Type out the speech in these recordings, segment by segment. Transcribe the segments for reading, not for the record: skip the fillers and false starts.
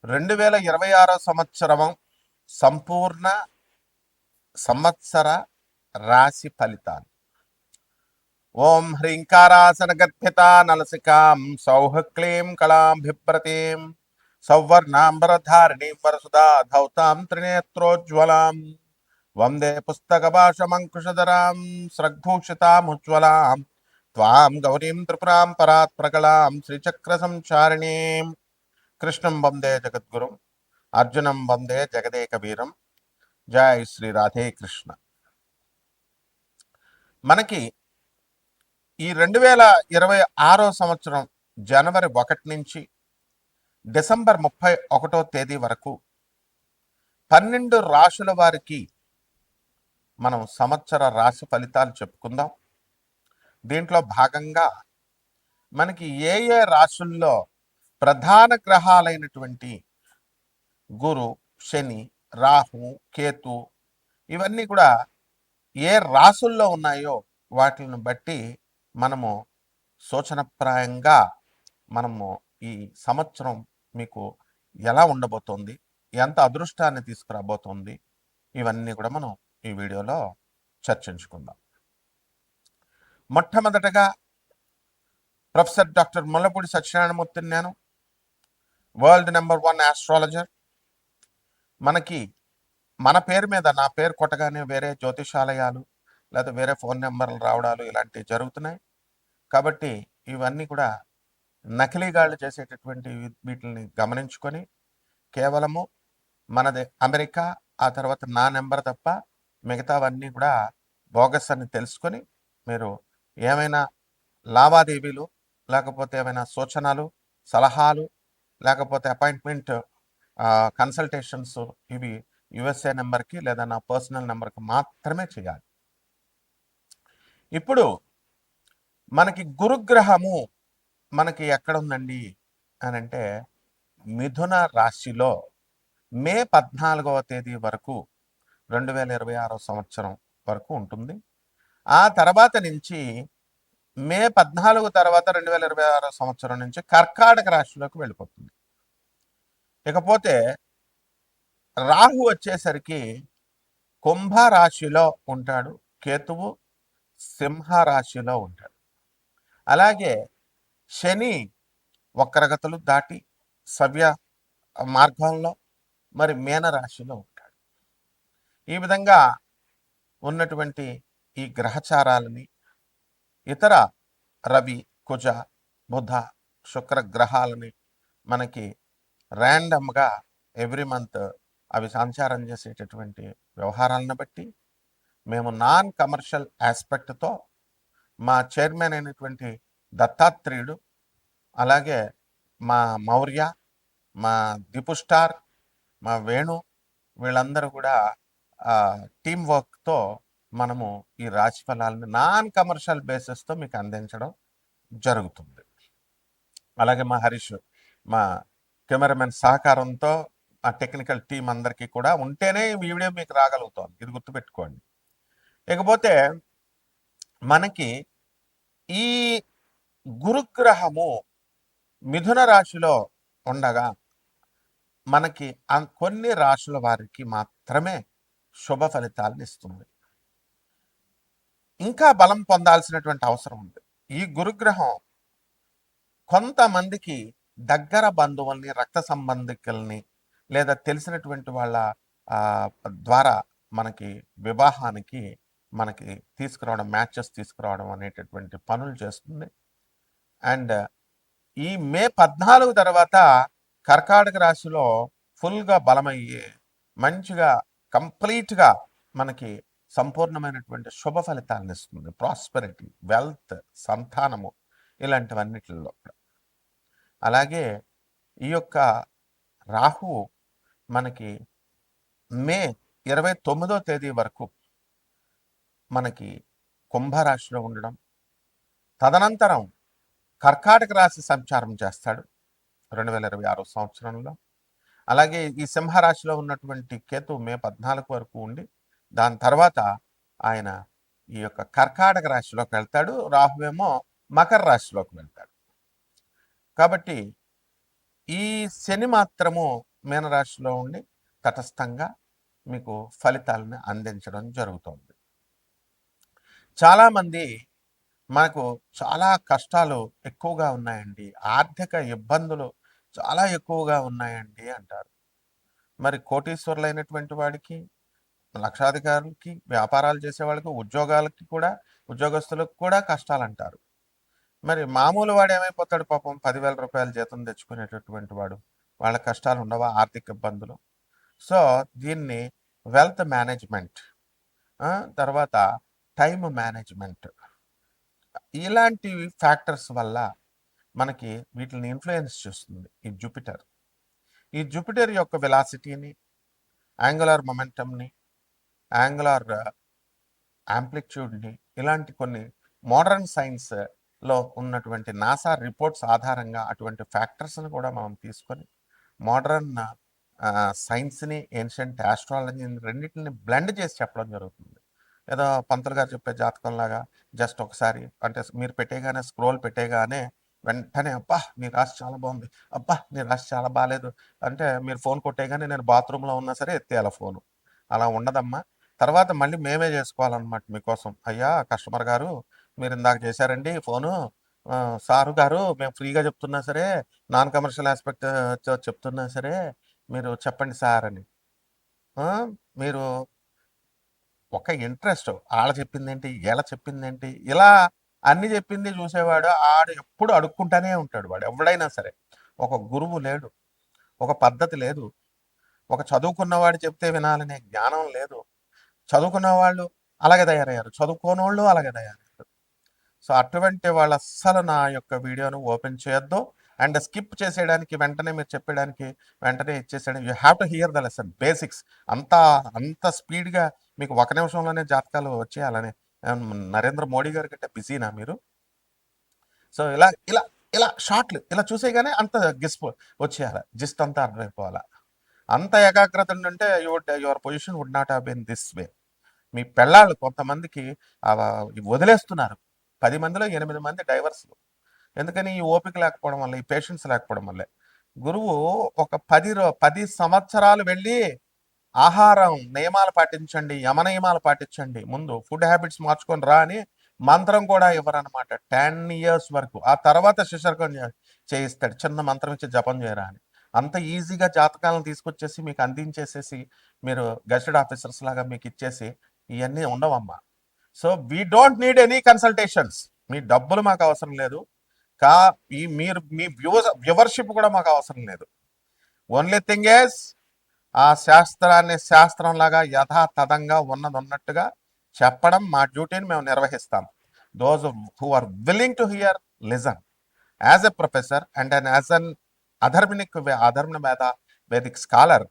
2026 సంవత్సరం సంపూర్ణ సంవత్సర రాశి ఫలితాలు. ఓం హ్రీంకారాసన గద్భిత నలసికాం సౌహ క్లీం కళాభిప్రతీం సౌవర్ణాంబరధారిణీం వరసుదా ధౌతాం త్రినేత్రోజ్వలాం వందే పుస్తకభాషమంకుశధరాం స్రగ్భూషితాముజ్వలాం త్వాం గౌరీం త్రిపురాం పరాత్ ప్రకళాం శ్రీచక్ర సంచారిణీం కృష్ణం వందే జగద్గురుం అర్జునం వందే జగదేక వీరం. జై శ్రీ రాధే కృష్ణ. మనకి ఈ 2026 సంవత్సరం జనవరి 1 నుంచి డిసెంబర్ 31వ తేదీ వరకు 12 రాశుల వారికి మనం సంవత్సర రాశి ఫలితాలు చెప్పుకుందాం. దీంట్లో భాగంగా మనకి ఏ ఏ రాశుల్లో ప్రధాన గ్రహాలైనటువంటి గురు, శని, రాహు, కేతు ఇవన్నీ కూడా ఏ రాశుల్లో ఉన్నాయో వాటిని బట్టి మనము సూచనప్రాయంగా మనము ఈ సంవత్సరం మీకు ఎలా ఉండబోతోంది, ఎంత అదృష్టాన్ని తీసుకురాబోతోంది, ఇవన్నీ కూడా మనం ఈ వీడియోలో చర్చించుకుందాం. మొట్టమొదటగా ప్రొఫెసర్ డాక్టర్ ముల్లపూడి సత్యనారాయణమూర్తిని నేను, వరల్డ్ నెంబర్ 1 ఆస్ట్రాలజర్. మనకి మన పేరు మీద నా పేరు కొట్టగానే వేరే జ్యోతిషాలయాలు లేదా వేరే ఫోన్ నెంబర్లు రావడాలు ఇలాంటివి జరుగుతున్నాయి. కాబట్టి ఇవన్నీ కూడా నకిలీగాళ్ళు చేసేటటువంటి వీటిని గమనించుకొని కేవలము మనది అమెరికా, ఆ తర్వాత నా నెంబర్ తప్ప మిగతావన్నీ కూడా బోగస్ అని తెలుసుకొని మీరు ఏమైనా లావాదేవీలు లేకపోతే ఏమైనా సూచనలు, సలహాలు లేకపోతే అపాయింట్మెంట్ కన్సల్టేషన్స్ ఇవి యుఎస్ఏ నెంబర్కి లేదా నా పర్సనల్ నెంబర్కి మాత్రమే చేయాలి. ఇప్పుడు మనకి గురుగ్రహము మనకి ఎక్కడ ఉందండి అని అంటే మిథున రాశిలో మే 14వ తేదీ వరకు 2026 సంవత్సరం వరకు ఉంటుంది. ఆ తర్వాత నుంచి మే 14 తర్వాత 2026 సంవత్సరం నుంచి కర్కాటక రాశిలోకి వెళ్ళిపోతుంది. ఇకపోతే రాహు వచ్చేసరికి కుంభరాశిలో ఉంటాడు, కేతువు సింహరాశిలో ఉంటాడు. అలాగే శని వక్రగతులు దాటి సవ్య మార్గంలో మరి మీనరాశిలో ఉంటాడు. ఈ విధంగా ఉన్నటువంటి ఈ గ్రహచారాలని ఇతర రవి, కుజ, బుధ, శుక్ర గ్రహాలని మనకి ర్యాండమ్గా ఎవ్రీ మంత్ అవి సంచారం చేసేటటువంటి వ్యవహారాలను బట్టి మేము నాన్ కమర్షియల్ ఆస్పెక్ట్తో మా చైర్మన్ అయినటువంటి దత్తాత్రేయుడు, అలాగే మా మౌర్య, మా దీపు స్టార్, మా వేణు వీళ్ళందరూ కూడా టీం వర్క్తో మనము ఈ రాశి ఫలాలను నాన్ కమర్షియల్ బేసిస్తో మీకు అందించడం జరుగుతుంది. అలాగే మా హరీష్, మా కెమెరామెన్ సహకారంతో ఆ టెక్నికల్ టీం అందరికీ కూడా ఉంటేనే ఈ వీడియో మీకు రాగలుగుతాం, ఇది గుర్తుపెట్టుకోండి. ఇకపోతే మనకి ఈ గురుగ్రహము మిథున రాశిలో ఉండగా మనకి కొన్ని రాశుల వారికి మాత్రమే శుభ ఫలితాలను ఇస్తుంది. ఇంకా బలం పొందాల్సినటువంటి అవసరం ఉంది. ఈ గురుగ్రహం కొంతమందికి దగ్గర బంధువుల్ని, రక్త సంబంధికుల్ని లేదా తెలిసినటువంటి వాళ్ళ ద్వారా మనకి వివాహానికి మనకి తీసుకురావడం, మ్యాచెస్ తీసుకురావడం అనేటటువంటి పనులు చేస్తుంది. అండ్ ఈ మే 14 తర్వాత కర్కాటక రాశిలో ఫుల్గా బలమయ్యి మంచిగా కంప్లీట్గా మనకి సంపూర్ణమైనటువంటి శుభ ఫలితాలను ఇస్తుంది. ప్రాస్పెరిటీ, వెల్త్, సంతానము ఇలాంటివన్నిటిలో. అలాగే ఈ యొక్క రాహు మనకి మే 29వ తేదీ వరకు మనకి కుంభరాశిలో ఉండడం, తదనంతరం కర్కాటక రాశి సంచారం చేస్తాడు 2026 సంవత్సరంలో. అలాగే ఈ సింహరాశిలో ఉన్నటువంటి కేతు మే 14 వరకు ఉండి దాని తర్వాత ఆయన ఈ యొక్క కర్కాటక రాశిలోకి వెళ్తాడు. రాహువేమో మకర రాశిలోకి వెళ్తాడు. కాబట్టి ఈ శని మాత్రము మీనరాశిలో ఉండి తటస్థంగా మీకు ఫలితాలను అందించడం జరుగుతుంది. చాలామంది మనకు చాలా కష్టాలు ఎక్కువగా ఉన్నాయండి, ఆర్థిక ఇబ్బందులు చాలా ఎక్కువగా ఉన్నాయండి అంటారు. మరి కోటీశ్వరులైనటువంటి వాడికి, లక్షాధికారులకి, వ్యాపారాలు చేసే వాళ్ళకి, ఉద్యోగాలకి కూడా, ఉద్యోగస్తులకు కూడా కష్టాలంటారు. మరి మామూలు వాడు ఏమైపోతాడు పాపం? 10,000 రూపాయలు జీతం తెచ్చుకునేటటువంటి వాడు, వాళ్ళ కష్టాలు ఉండవా? ఆర్థిక ఇబ్బందులు. సో దీన్ని వెల్త్ మేనేజ్మెంట్, తర్వాత టైం మేనేజ్మెంట్, ఇలాంటి ఫ్యాక్టర్స్ వల్ల మనకి వీటిని ఇన్ఫ్లుయెన్స్ చేస్తుంది ఈ జూపిటర్ యొక్క వెలాసిటీని, యాంగులర్ మొమెంటమ్ని, యాంగులర్ యాంప్లిట్యూడ్ని, ఇలాంటి కొన్ని మోడర్న్ సైన్స్లో ఉన్నటువంటి నాసా రిపోర్ట్స్ ఆధారంగా అటువంటి ఫ్యాక్టర్స్ని కూడా మనం తీసుకొని మోడర్న్ సైన్స్ని, ఏన్షియంట్ ఆస్ట్రాలజీని రెండింటిని బ్లెండ్ చేసి చెప్పడం జరుగుతుంది. ఏదో పంతులు గారు చెప్పే జాతకంలాగా జస్ట్ ఒకసారి అంటే మీరు పెట్టేగానే, స్క్రోల్ పెట్టేగానే వెంటనే అబ్బా నీ రాశి చాలా బాగుంది, అబ్బా నీ రాశి చాలా బాగాలేదు అంటే మీరు ఫోన్ కొట్టేగానే నేను బాత్రూంలో ఉన్నా సరే ఎత్తేయాల ఫోను. అలా ఉండదమ్మా. తర్వాత మళ్ళీ మేమే చేసుకోవాలన్నమాట మీకోసం. అయ్యా కస్టమర్ గారు, మీరు ఇందాక చేశారండి ఫోను, సారు గారు మేము ఫ్రీగా చెప్తున్నా సరే, నాన్ కమర్షియల్ ఆస్పెక్ట్ చెప్తున్నా సరే మీరు చెప్పండి సార్ అని. మీరు ఒక ఇంట్రెస్ట్, ఆళ్ళ చెప్పిందేంటి, ఈళ్ళ చెప్పిందేంటి, ఇలా అన్ని చెప్పింది చూసేవాడు ఆడు ఎప్పుడు అడుక్కుంటానే ఉంటాడు. వాడు ఎవడైనా సరే. ఒక గురువు లేడు, ఒక పద్ధతి లేదు, ఒక చదువుకున్నవాడు చెప్తే వినాలనే జ్ఞానం లేదు. చదువుకున్న వాళ్ళు అలాగే తయారయ్యారు, చదువుకోనోళ్ళు అలాగే తయారయ్యారు. సో అటువంటి వాళ్ళు అస్సలు నా యొక్క వీడియోను ఓపెన్ చేయొద్దు. అండ్ స్కిప్ చేసేయడానికి, వెంటనే మీరు చెప్పేయడానికి వెంటనే ఇచ్చేసేయడం. You have to hear the lesson basics. అంత స్పీడ్గా మీకు ఒక నిమిషంలోనే జాతకాలు వచ్చేయాలని నరేంద్ర మోడీ గారి కంటే బిజీనా మీరు? సో ఇలా ఇలా ఇలా షార్ట్లు ఇలా చూసేగానే అంత వచ్చేయాలి, జిస్ట్ అంతా అర్థమైపోవాలా. అంత ఏకాగ్రత ఉంటే your position would not have been this way. మీ పెళ్ళాళ్ళు కొంతమందికి వదిలేస్తున్నారు. 10 మందిలో 8 మంది డైవర్స్లు. ఎందుకని? ఈ ఓపిక లేకపోవడం వల్ల, ఈ పేషెన్స్ లేకపోవడం వల్లే. గురువు ఒక 10 సంవత్సరాలు వెళ్ళి ఆహారం నియమాలు పాటించండి, యమ నియమాలు పాటించండి, ముందు ఫుడ్ హ్యాబిట్స్ మార్చుకొని రా అని మంత్రం కూడా ఇవ్వరనమాట 10 ఇయర్స్ వరకు. ఆ తర్వాత శిశర్కం చేయిస్తాడు, చిన్న మంత్రం ఇచ్చి జపం చేయరా అని. అంత ఈజీగా జాతకాలను తీసుకొచ్చేసి మీకు అందించేసేసి మీరు గెస్టెడ్ ఆఫీసర్స్ లాగా మీకు ఇచ్చేసి ఇవన్నీ ఉండవమ్మా. So we don't need any consultations. మీ డబ్బులు మాకు అవసరం లేదు, మీరు మీ వ్యూవర్షిప్ కూడా మాకు అవసరం లేదు. ఓన్లీ థింగ్ ఈజ్ ఆ శాస్త్రాన్ని శాస్త్రంలాగా యథాతథంగా ఉన్నట్టుగా చెప్పడం మా డ్యూటీని మేము నిర్వహిస్తాం. Those who are willing to hear listen. As a professor and as an Atharva Vedic scholar,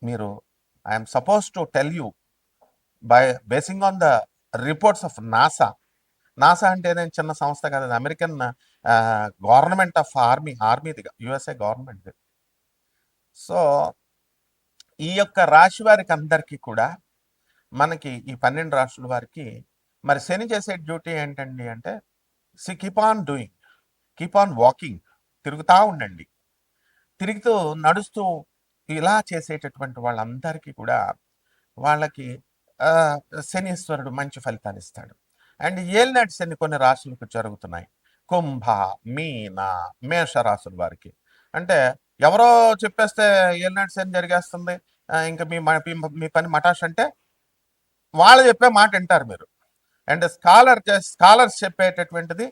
మీరు I'm suppose to tell you by basing on the reports of NASA. NASA అంటే నేను చిన్న సంస్థ కదా, అమెరికన్ గవర్నమెంట్ ఆఫ్ ఆర్మీదిగా, USA government. So ఈ యొక్క రాశి వారికి అందరికీ కూడా, మనకి ఈ 12 రాశుల వారికి మరి శని చేసే డ్యూటీ ఏంటండి అంటే, keep on doing, keep on walking, తిరుగుతూ ఉండండి. తిరుగుతూ నడుస్తూ ఇలా చేసేటటువంటి వాళ్ళందరికీ కూడా వాళ్ళకి శనీశ్వరుడు మంచి ఫలితాలు ఇస్తాడు. అండ్ ఏలినాటి శని కొన్ని రాశులకు జరుగుతున్నాయి. కుంభ, మీన, మేష రాశుల వారికి అంటే ఎవరో చెప్పేస్తే ఏలినాటి శని జరిగేస్తుంది, ఇంకా మీ పని మటాష్ అంటే వాళ్ళు చెప్పే మాట వింటారు మీరు. అండ్ స్కాలర్స్ చెప్పేటటువంటిది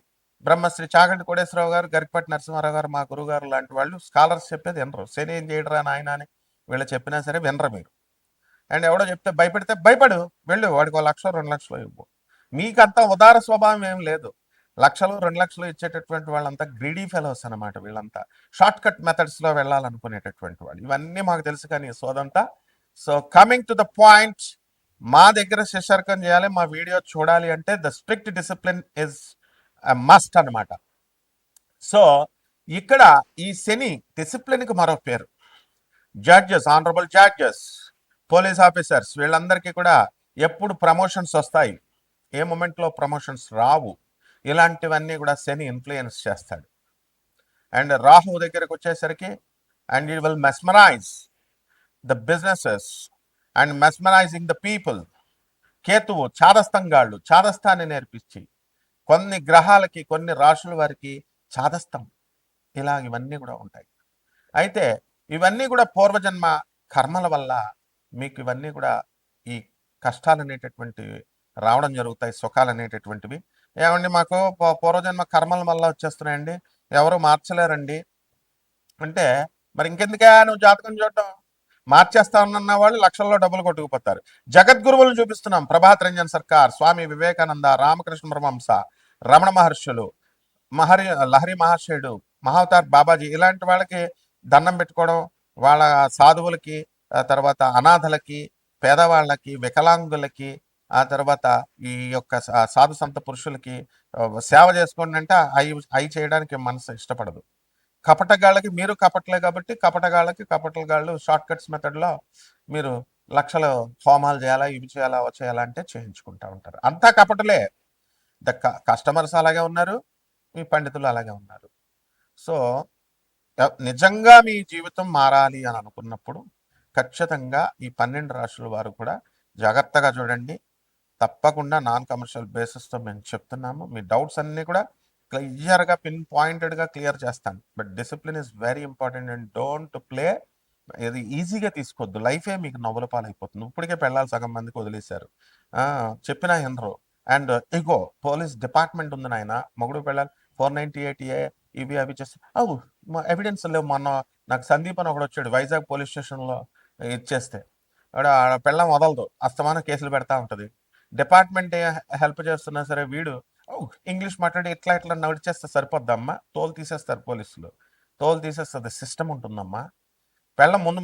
బ్రహ్మశ్రీ చాగంటి కోటేశ్వరరావు గారు, గరికపాటి నరసింహారావు గారు, మా గురువు గారు లాంటి వాళ్ళు స్కాలర్స్ చెప్పేది వినరు. శని ఏం చేయడరా నాయన అని వీళ్ళు చెప్పినా సరే వినరు మీరు. అండ్ ఎవడో చెప్తే భయపెడితే భయపడు, వెళ్ళు, వాడికి 1 లక్ష 2 లక్షలు ఇవ్వు. మీకంతా ఉదార స్వభావం ఏం లేదు. 1 లక్షలు 2 లక్షలు ఇచ్చేటటువంటి వాళ్ళంతా గ్రీడీ ఫెలోస్ అనమాట. వీళ్ళంతా షార్ట్ కట్ మెథడ్స్లో వెళ్ళాలనుకునేటటువంటి వాళ్ళు. ఇవన్నీ మాకు తెలుసు కానీ సోదంతా. So coming to the point, మా దగ్గర శిశర్కం చేయాలి, మా వీడియో చూడాలి అంటే the strict discipline is must అనమాట. సో ఇక్కడ ఈ శని డిసిప్లిన్కి మరో పేరు. Judges, honourable judges, police officers, వీళ్ళందరికీ కూడా ఎప్పుడు ప్రమోషన్స్ వస్తాయి, ఏ మూమెంట్లో ప్రమోషన్స్ రావు, ఇలాంటివన్నీ కూడా శని ఇన్ఫ్లుయెన్స్ చేస్తాడు. అండ్ రాహు దగ్గరకు వచ్చేసరికి and it will mesmerize the businesses and mesmerizing the people. కేతువు చాదస్తంగాళ్ళు చాదస్తాన్ని నేర్పించి కొన్ని గ్రహాలకి కొన్ని రాశుల వారికి చాదస్తం ఇవన్నీ కూడా ఉంటాయి. అయితే ఇవన్నీ కూడా పూర్వజన్మ కర్మల వల్ల మీకు ఇవన్నీ కూడా ఈ కష్టాలు అనేటటువంటివి రావడం జరుగుతాయి, సుఖాలు అనేటటువంటివి. ఏమండి మాకు పూర్వజన్మ కర్మల వల్ల వచ్చేస్తున్నాయండి, ఎవరు మార్చలేరండి అంటే మరి ఇంకెందుకే నువ్వు జాతకం చూడటం? మార్చేస్తా ఉన్న వాళ్ళు లక్షల్లో డబ్బులు కొట్టుకుపోతారు. జగద్గురువులు చూపిస్తున్నాం, ప్రభాత్ రంజన్ సర్కార్, స్వామి వివేకానంద, రామకృష్ణ పరమహంస, రమణ మహర్షులు, లహరి మహాశయుడు, మహావతార్ బాబాజీ, ఇలాంటి వాళ్ళకి దండం పెట్టుకోవడం, వాళ్ళ సాధువులకి, తర్వాత అనాథలకి, పేదవాళ్ళకి, వికలాంగులకి, ఆ తర్వాత ఈ యొక్క సాధు సంత పురుషులకి సేవ చేసుకోండి అంటే అవి చేయడానికి మనసు ఇష్టపడదు. కపటగాళ్ళకి మీరు కపటలే కాబట్టి కపటగాళ్ళకి కపటగాళ్ళు షార్ట్ కట్స్ మెథడ్లో మీరు లక్షలు హోమాలు చేయాలా, ఇవి చేయాలా, అవి చేయాలా అంటే చేయించుకుంటా ఉంటారు. అంతా కపటలే. ద కస్టమర్స్ అలాగే ఉన్నారు, మీ పండితులు అలాగే ఉన్నారు. సో నిజంగా మీ జీవితం మారాలి అని అనుకున్నప్పుడు ఖచ్చితంగా ఈ 12 రాశుల వారు కూడా జాగ్రత్తగా చూడండి. తప్పకుండా నాన్ కమర్షియల్ బేసిస్తో మేము చెప్తున్నాము. మీ డౌట్స్ అన్నీ కూడా క్లియర్గా పిన్ పాయింటెడ్గా క్లియర్ చేస్తాను. But discipline is very important and don't play. ఇది ఈజీగా తీసుకోవద్దు, లైఫే మీకు నవ్వుల పాలైపోతుంది. ఇప్పటికే పెళ్ళాలి సగం మందికి వదిలేశారు, చెప్పినా వినరు. అండ్ ఇగో పోలీస్ డిపార్ట్మెంట్ ఉంది నాయన, మొగుడు పెళ్ళాలి 498A ఇవి అవి చేస్తే ఎవిడెన్స్ లేవు. మొన్న నాకు సందీప్ అని ఒకడు వచ్చాడు వైజాగ్ పోలీస్ స్టేషన్లో ఇచ్చేస్తే, పెళ్ళం వదలదు, అస్తమానం కేసులు పెడతా ఉంటుంది. డిపార్ట్మెంట్ హెల్ప్ చేస్తున్నా సరే వీడు ఇంగ్లీష్ మాట్లాడి ఇట్లా ఇట్లా నడిచేస్తే సరిపోద్దమ్మా, తోలు తీసేస్తారు పోలీసులు, తోలు తీసేస్తుంది. సిస్టమ్ ఉంటుందమ్మా. పెళ్ళం ముందు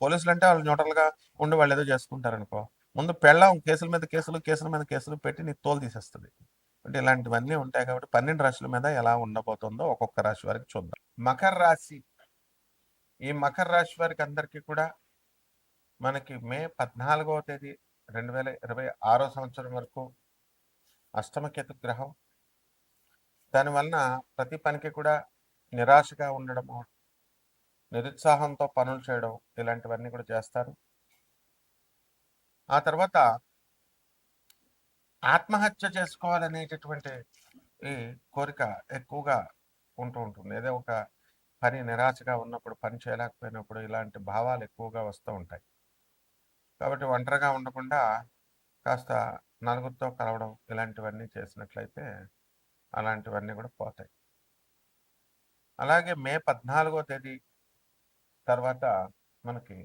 పోలీసులు అంటే వాళ్ళు న్యూట్రల్గా ఉండి వాళ్ళు ఏదో చేసుకుంటారు అనుకో, ముందు పెళ్ళం కేసుల మీద కేసులు, కేసుల మీద కేసులు పెట్టి నీ తోలు తీసేస్తుంది. అంటే ఇలాంటివన్నీ ఉంటాయి. కాబట్టి 12 రాశుల మీద ఎలా ఉండబోతుందో ఒక్కొక్క రాశి వారికి చూద్దాం. మకర రాశి. ఈ మకర రాశి వారికి అందరికీ కూడా మనకి మే 14వ తేదీ 2026 సంవత్సరం వరకు అష్టమకేతు గ్రహం. దానివలన ప్రతి పనికి కూడా నిరాశగా ఉండడము, నిరుత్సాహంతో పనులు చేయడం, ఇలాంటివన్నీ కూడా చేస్తారు. ఆ తర్వాత ఆత్మహత్య చేసుకోవాలనేటటువంటి ఈ కోరిక ఎక్కువగా ఉంటూ ఉంటుంది. ఏదో ఒక పని నిరాశగా ఉన్నప్పుడు, పని చేయలేకపోయినప్పుడు ఇలాంటి భావాలు ఎక్కువగా వస్తూ ఉంటాయి. కాబట్టి ఒంటరిగా ఉండకుండా కాస్త నలుగురితో కలవడం, ఇలాంటివన్నీ చేసినట్లయితే అలాంటివన్నీ కూడా పోతాయి. అలాగే మే 14వ తేదీ తర్వాత మనకి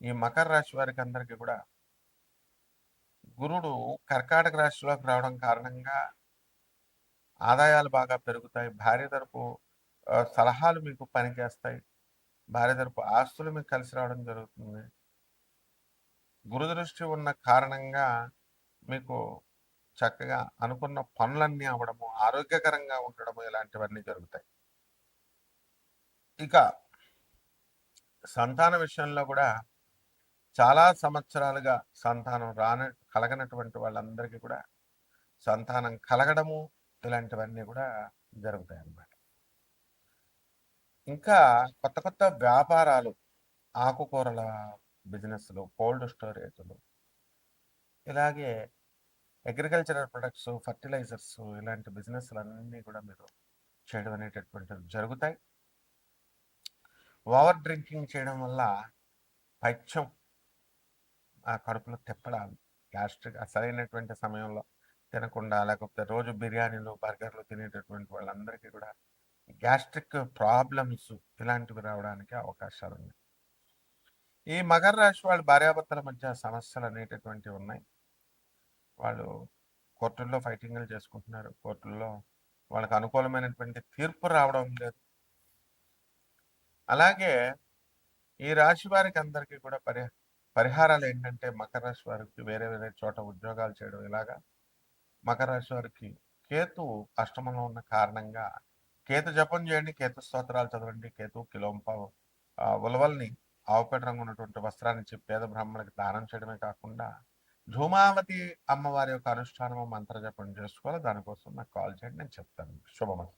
ఈ మకర రాశి వారికి అందరికీ కూడా గురుడు కర్కాటక రాశిలోకి రావడం కారణంగా ఆదాయాలు బాగా పెరుగుతాయి. భార్య తరపు సలహాలు మీకు పనిచేస్తాయి. భార్య తరపు ఆస్తులు మీకు కలిసి రావడం జరుగుతుంది. గురు దృష్టి ఉన్న కారణంగా మీకు చక్కగా అనుకున్న పనులన్నీ అవ్వడము, ఆరోగ్యకరంగా ఉండడము, ఇలాంటివన్నీ జరుగుతాయి. ఇక సంతాన విషయంలో కూడా చాలా సంవత్సరాలుగా సంతానం కలగనటువంటి వాళ్ళందరికీ కూడా సంతానం కలగడము, ఇలాంటివన్నీ కూడా జరుగుతాయి అన్నమాట. ఇంకా కొత్త కొత్త వ్యాపారాలు, ఆకుకూరల బిజినెస్లు, కోల్డ్ స్టోరేజ్లు, ఇలాగే అగ్రికల్చరల్ ప్రొడక్ట్స్, ఫర్టిలైజర్స్, ఇలాంటి బిజినెస్లు అన్నీ కూడా మీరు చేయడం అనేటటువంటివి జరుగుతాయి. ఓవర్ డ్రింకింగ్ చేయడం వల్ల పైత్యం, ఆ కడుపులో తిప్పడాలు, గ్యాస్ట్రిక్ సరైనటువంటి సమయంలో తినకుండా, లేకపోతే రోజు బిర్యానీలు, బర్గర్లు తినేటటువంటి వాళ్ళందరికీ కూడా గ్యాస్ట్రిక్ ప్రాబ్లమ్స్ ఇలాంటివి రావడానికి అవకాశాలు ఉన్నాయి. ఈ మకర రాశి వాళ్ళు భార్యాభర్తల మధ్య సమస్యలు అనేటటువంటివి ఉన్నాయి. వాళ్ళు కోర్టుల్లో ఫైటింగ్లు చేసుకుంటున్నారు. కోర్టుల్లో వాళ్ళకి అనుకూలమైనటువంటి తీర్పు రావడం లేదు. అలాగే ఈ రాశి వారికి అందరికీ కూడా పరిహారాలు ఏంటంటే, మకర రాశి వారికి వేరే వేరే చోట ఉద్యోగాలు చేయడం, ఇలాగా మకర రాశి వారికి కేతు అష్టమంలో ఉన్న కారణంగా కేతు జపం చేయండి, కేతు స్తోత్రాలు చదవండి, కేతు కిలోంపావు ఉలవల్ని ఆవుపేట రంగు ఉన్నటువంటి వస్త్రాన్ని ఇచ్చి పేద బ్రాహ్మణులకి దానం చేయడమే కాకుండా ధూమావతి అమ్మవారి యొక్క అనుష్ఠానము, మంత్ర జపం చేసుకోవాలి. దానికోసం నాకు కాల్ చేయండి, నేను చెప్తాను. శుభమస్తు.